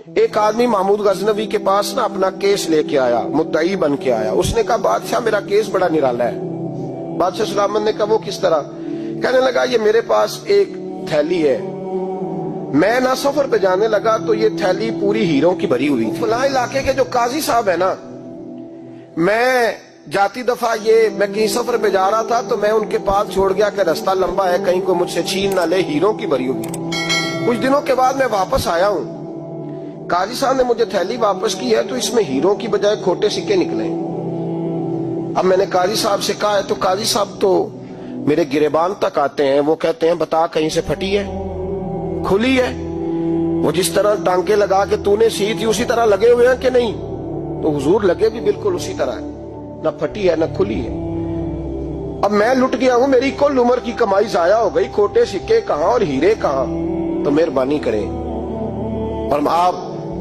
ایک آدمی محمود غزنوی کے پاس نا اپنا کیس لے کے آیا، مدعی بن کے آیا۔ اس نے کہا بادشاہ میرا کیس بڑا نرالا ہے۔ بادشاہ سلامت نے کہا وہ کس طرح؟ کہنے لگا یہ میرے پاس ایک تھیلی ہے، میں نہ سفر پہ جانے لگا تو یہ تھیلی پوری ہیروں کی بھری ہوئی تھی۔ فلاں علاقے کے جو قاضی صاحب ہے نا، میں جاتی دفعہ میں کہیں سفر پہ جا رہا تھا تو میں ان کے پاس چھوڑ گیا کہ رستہ لمبا ہے، کہیں کو مجھ سے چھین نہ لے، ہیروں کی بھری ہوئی۔ کچھ دنوں کے بعد میں واپس آیا ہوں، قاضی صاحب نے مجھے تھیلی واپس کی ہے تو اس میں ہیروں کی بجائے کھوٹے سکے نکلے۔ اب میں نے قاضی صاحب سے کہا ہے تو قاضی صاحب تو میرے گریبان تک آتے ہیں، وہ کہتے ہیں بتا کہیں سے پھٹی ہے، کھلی ہے؟ وہ جس طرح ٹانکے لگا کے تو نے سی تھی اسی طرح لگے ہوئے ہیں کہ نہیں؟ تو حضور لگے بھی بالکل اسی طرح ہے، نہ پھٹی ہے نہ کھلی ہے۔ اب میں لٹ گیا ہوں، میری کل عمر کی کمائی ضائع ہو گئی، کھوٹے سکے کہاں اور ہیرے کہاں؟ تو مہربانی کریں اور آپ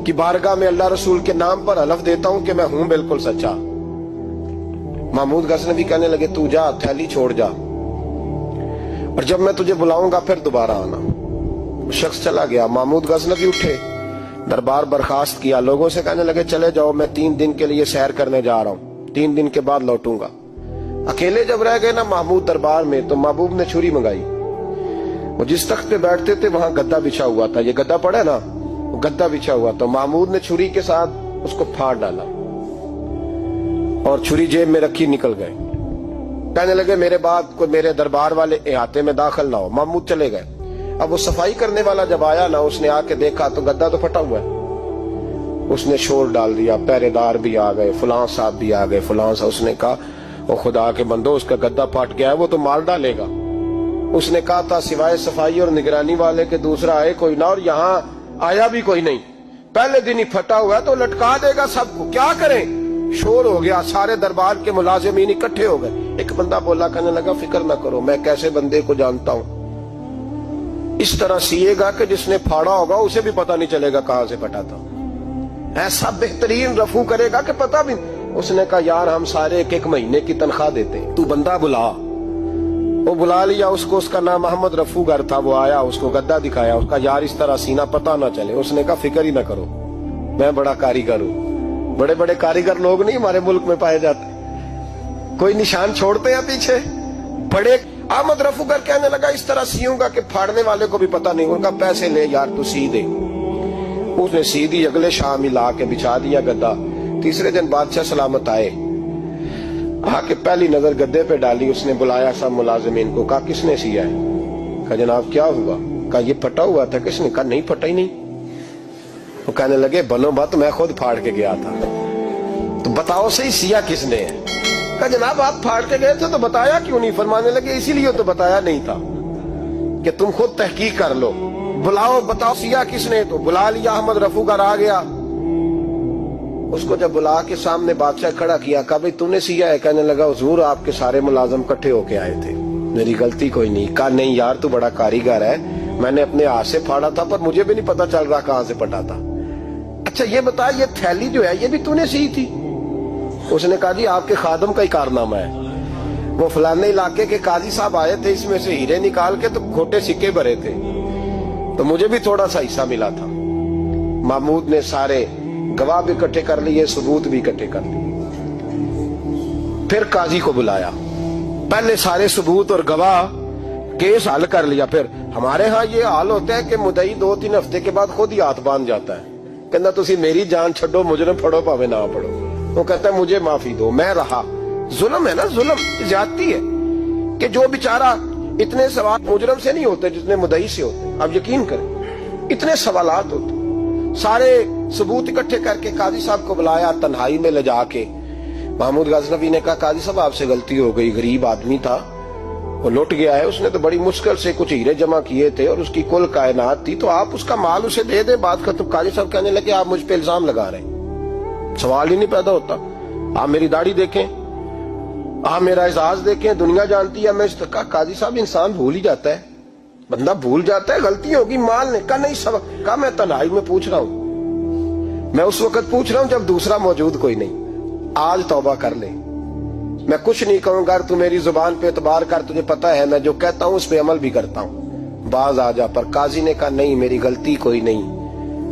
کی بارگاہ میں اللہ رسول کے نام پر حلف دیتا ہوں کہ میں ہوں بالکل سچا۔ محمود غزنوی کہنے لگے تو جا، تھیلی چھوڑ جا، اور جب میں تجھے بلاؤں گا پھر دوبارہ آنا۔ شخص چلا گیا۔ محمود غزنوی اٹھے، دربار برخاست کیا، لوگوں سے کہنے لگے چلے جاؤ، میں 3 دن کے لیے سیر کرنے جا رہا ہوں، 3 دن کے بعد لوٹوں گا۔ اکیلے جب رہ گئے نا محمود دربار میں تو محبوب نے چھری منگائی۔ وہ جس تخت پہ بیٹھتے تھے وہاں گدا بچھا ہوا تھا، یہ گدا پڑا نا، وہ گدا بچھا ہوا تھا۔ محمود نے چھری کے ساتھ اس کو پھاڑ ڈالا اور چھری جیب میں رکھی نکل گئے۔ کہنے لگے میرے بعد کوئی میرے دربار والے احاطے میں داخل نہ ہو۔ محمود چلے گئے۔ اب وہ صفائی کرنے والا جب آیا نا، اس نے آ کے دیکھا تو گدا تو پھٹا ہوا ہے۔ اس نے شور ڈال دیا، پہرے دار بھی آ گئے، فلاں صاحب بھی آ گئے، فلاں صاحب۔ اس نے کہا وہ خدا کے بندو، اس کا گدا پھٹ گیا ہے، وہ تو مار ڈالے گا۔ اس نے کہا تھا سوائے صفائی اور نگرانی والے کے دوسرا آئے کوئی نہ، اور یہاں آیا بھی کوئی نہیں، پہلے دن ہی پھٹا ہوا ہے تو لٹکا دے گا سب کو، کیا کریں؟ شور ہو گیا، سارے دربار کے ملازمین اکٹھے ہو گئے۔ ایک بندہ بولا، کہنے لگا فکر نہ کرو، میں کیسے بندے کو جانتا ہوں، اس طرح سیے گا کہ جس نے پھاڑا ہوگا اسے بھی پتہ نہیں چلے گا کہاں سے پھٹا تھا، ایسا بہترین رفو کرے گا کہ پتہ بھی۔ اس نے کہا یار ہم سارے 1 مہینے کی تنخواہ دیتے ہیں، تو بندہ بلا۔ وہ بلا لیا اس کو، اس کا نام محمد رفو گر تھا۔ وہ آیا، اس کو گدا دکھایا، اس کا یار اس طرح سینہ پتہ نہ چلے۔ اس نے کہا فکر ہی نہ کرو، میں بڑا کاریگر ہوں۔ بڑے بڑے کاریگر لوگ نہیں ہمارے ملک میں پائے جاتے، کوئی نشان چھوڑتے ہیں پیچھے بڑے۔ احمد رفو گر کہنے لگا اس طرح سیوں گا کہ پھاڑنے والے کو بھی پتہ نہیں ہوگا، پیسے لے یار تو سی دے۔ اس نے سی دی، اگلے شام ہی لا کے بچھا دیا گدا۔ تیسرے دن بادشاہ سلامت آئے، آ کے پہلی نظر گدے پہ ڈالی۔ اس نے بلایا سب ملازمین کو، کہا کس نے سیا ہے؟ کہا جناب کیا ہوا؟ کہا یہ پھٹا ہوا تھا۔ کس نے؟ کہا نہیں پھٹا ہی نہیں۔ وہ کہنے لگے بنو بات، میں خود پھاڑ کے گیا تھا، تو بتاؤ صحیح سیا کس نے ہے؟ کہا جناب آپ پھاڑ کے گئے تھے تو بتایا کیوں نہیں؟ فرمانے لگے اسی لیے تو بتایا نہیں تھا کہ تم خود تحقیق کر لو، بلاؤ بتاؤ سیا کس نے۔ تو بلا لیا، احمد رفو گر آ گیا۔ اس کو جب بلا کے سامنے بادشاہ کھڑا کیا، کہا بھئی تو نے سیا ہے؟ کہنے لگا حضور آپ کے سارے ملازم کٹھے ہو کے آئے تھے، میری غلطی کوئی نہیں۔ کہا نہیں یار تو بڑا کاریگر ہے، میں نے اپنے ہاتھ سے پھاڑا تھا پر مجھے بھی نہیں پتا چل رہا کہاں سے پھٹا تھا۔ اچھا یہ بتا یہ تھیلی جو ہے یہ بھی تو نے سی تھی؟ اس نے کہا جی آپ کے خادم کا ہی کارنامہ ہے، وہ فلانے علاقے کے قاضی صاحب آئے تھے، اس میں سے ہیرے نکال کے تو کھوٹے سکے بھرے تھے، تو مجھے بھی تھوڑا سا حصہ ملا تھا۔ محمود نے سارے گواہ بھی اکٹھے کر لیے، ثبوت بھی اکٹھے کر لیے۔ پھر قاضی کو بلایا، پہلے سارے ثبوت اور گواہ کیس حل کر لیا۔ پھر ہمارے ہاں یہ حال ہوتا ہے کہ مدعی 2-3 ہفتے کے بعد خود ہی ہاتھ باندھ جاتا ہے، کہنا تسی میری جان چھڈو، مجرم پھڑو پاوے نہ پڑھو۔ وہ کہتا ہے مجھے معافی دو، میں رہا۔ ظلم ہے نا، ظلم زیادتی ہے کہ جو بیچارہ اتنے سوال مجرم سے نہیں ہوتے جتنے مدعی سے ہوتے۔ آپ یقین کریں اتنے سوالات ہوتے۔ سارے ثبوت اکٹھے کر کے قاضی صاحب کو بلایا، تنہائی میں لے جا کے محمود غزنوی نے کہا قاضی صاحب آپ سے غلطی ہو گئی، غریب آدمی تھا، وہ لٹ گیا ہے، اس نے تو بڑی مشکل سے کچھ ہیرے جمع کیے تھے اور اس کی کل کائنات تھی، تو آپ اس کا مال اسے دے دیں، بات ختم۔ قاضی صاحب کہنے لگے آپ مجھ پہ الزام لگا رہے ہیں، سوال ہی نہیں پیدا ہوتا۔ آپ میری داڑھی دیکھیں، آپ میرا اعزاز دیکھیں، دنیا جانتی ہے میں اس کا۔ قاضی صاحب انسان بھول ہی جاتا ہے، بندہ بھول جاتا ہے، غلطی ہوگی، مال نے کہا نہیں سبق۔ کہا میں تنہائی میں پوچھ رہا ہوں، میں اس وقت پوچھ رہا ہوں جب دوسرا موجود کوئی نہیں، آج توبہ کر لے، میں کچھ نہیں کہوں گا، تو میری زبان پہ اعتبار کر، تجھے پتا ہے میں جو کہتا ہوں اس پہ عمل بھی کرتا ہوں، باز آ جا۔ پر قاضی نے کہا نہیں میری غلطی کوئی نہیں،